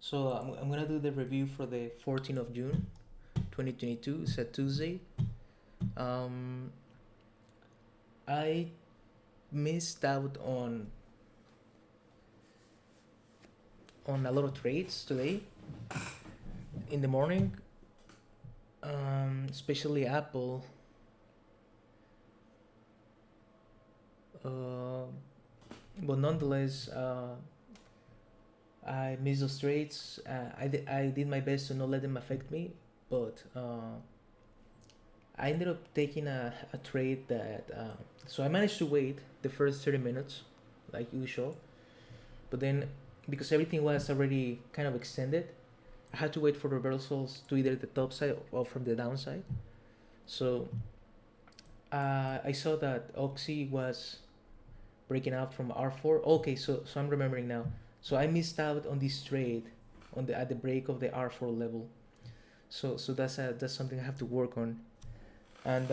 So I'm gonna do the review for the 14th of June, 2022. It's a Tuesday. Um, I missed out on a lot of trades today in the morning. Especially Apple. Uh, but nonetheless, I missed those trades. I did my best to not let them affect me, but I ended up taking a trade that. So I managed to wait the first 30 minutes, like usual, but then because everything was already kind of extended, I had to wait for reversals to either the top side or from the downside. So I saw that Oxy was breaking out from R4. Okay, so I'm remembering now. So I missed out on this trade on the at the break of the R4 level. So that's something I have to work on. And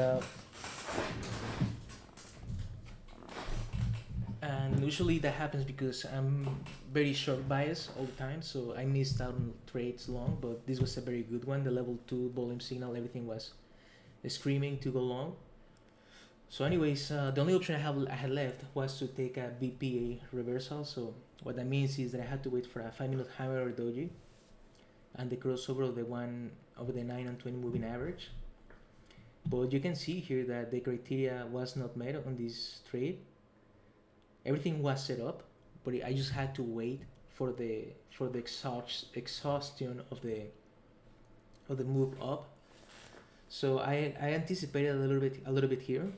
usually that happens because I'm very short bias all the time, so I missed out on trades long. But this was a very good one. The level 2 volume signal, everything was screaming to go long. So anyways, the only option I had left was to take a BPA reversal. So what that means is that I had to wait for a 5-minute hammer or doji and the crossover of the one over the 9 and 20 moving average. But you can see here that the criteria was not met on this trade. Everything was set up, but I just had to wait for the exhaustion of the move up. So I anticipated a little bit here.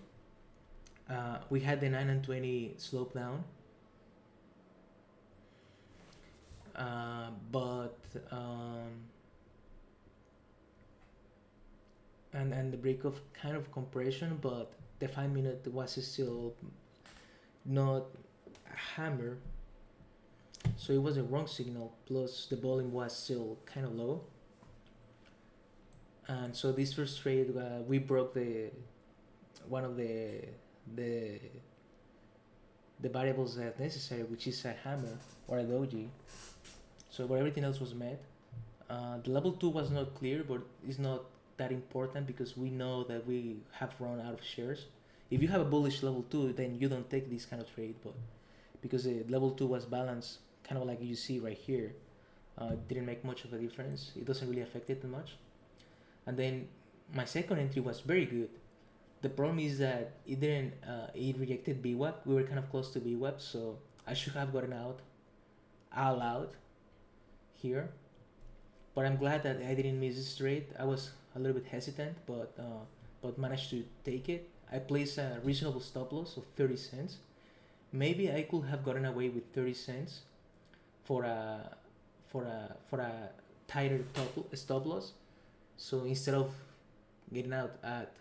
We had the 9 and 20 slope down, but and the break of kind of compression, but the 5-minute was still not a hammer, so it was a wrong signal. Plus the volume was still kind of low, and so this first trade we broke the one of the variables that necessary, which is a hammer or a doji. So but everything else was met. The level 2 was not clear, but it's not that important because we know that we have run out of shares. If you have a bullish level 2, then you don't take this kind of trade, but because the level 2 was balanced, kind of like you see right here, it didn't make much of a difference. It doesn't really affect it too much. And then my second entry was very good. The problem is that it didn't. It rejected VWAP. We were kind of close to VWAP, so I should have gotten out all out here. But I'm glad that I didn't miss this trade. I was a little bit hesitant, but managed to take it. I placed a reasonable stop loss of 30 cents. Maybe I could have gotten away with 30 cents for a tighter stop loss. So instead of getting out at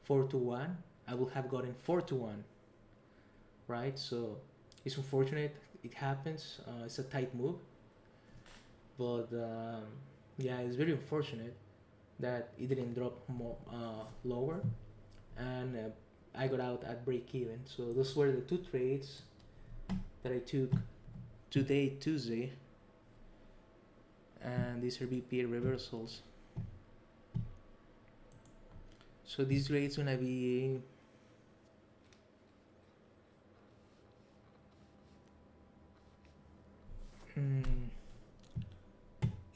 4 to 1, I would have gotten 4 to 1, right? So it's unfortunate, it happens. It's a tight move, but yeah, it's very unfortunate that it didn't drop more lower, and I got out at break even. So those were the two trades that I took today, Tuesday, and these are BPA reversals. So this grade's gonna be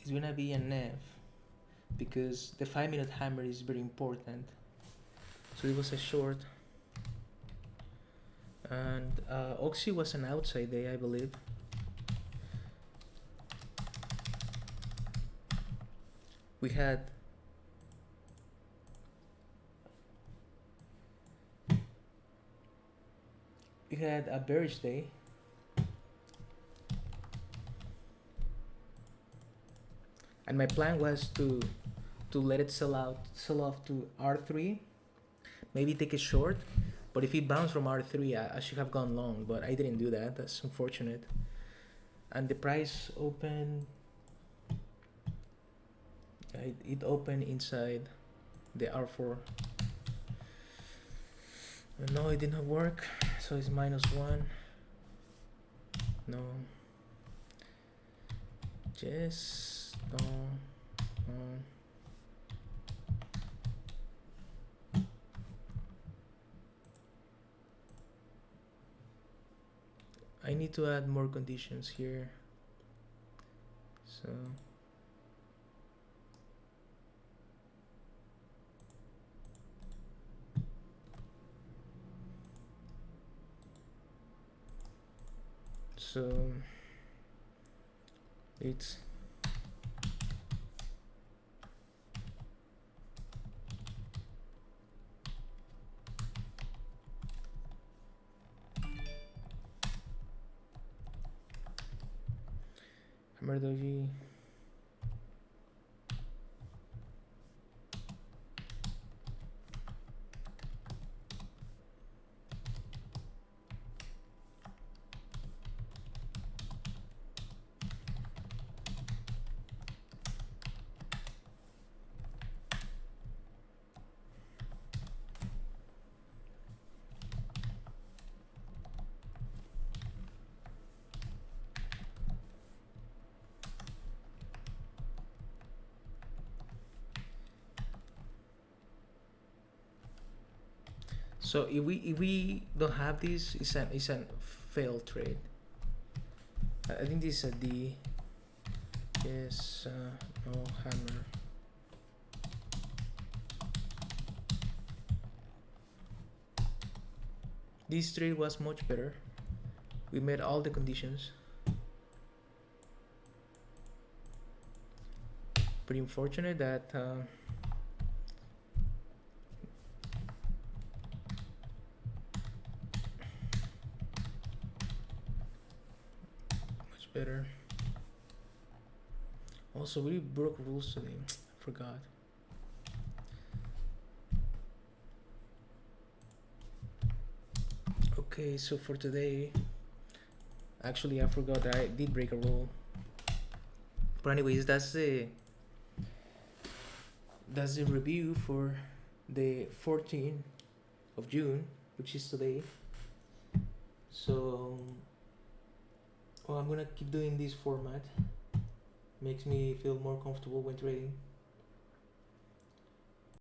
it's gonna be an F because the 5-minute hammer is very important. So it was a short, and Oxy was an outside day, I believe. We had a bearish day, and my plan was to let it sell off to R3, maybe take a short. But if it bounced from R3, I should have gone long, but I didn't do that. That's unfortunate. And the price opened. It opened inside the R4. No, it did not work. So it's -1. No. Just don't. I need to add more conditions here. So it's Camarilla. So if we don't have this, it's an failed trade. I think this is a D. Yes, no hammer. This trade was much better. We met all the conditions. Pretty unfortunate that much better. Also, we broke rules today. Forgot. Okay, so for today, actually I forgot that I did break a rule. But anyways, that's the review for the 14th of June, which is today. So I'm gonna keep doing this format. Makes me feel more comfortable when trading.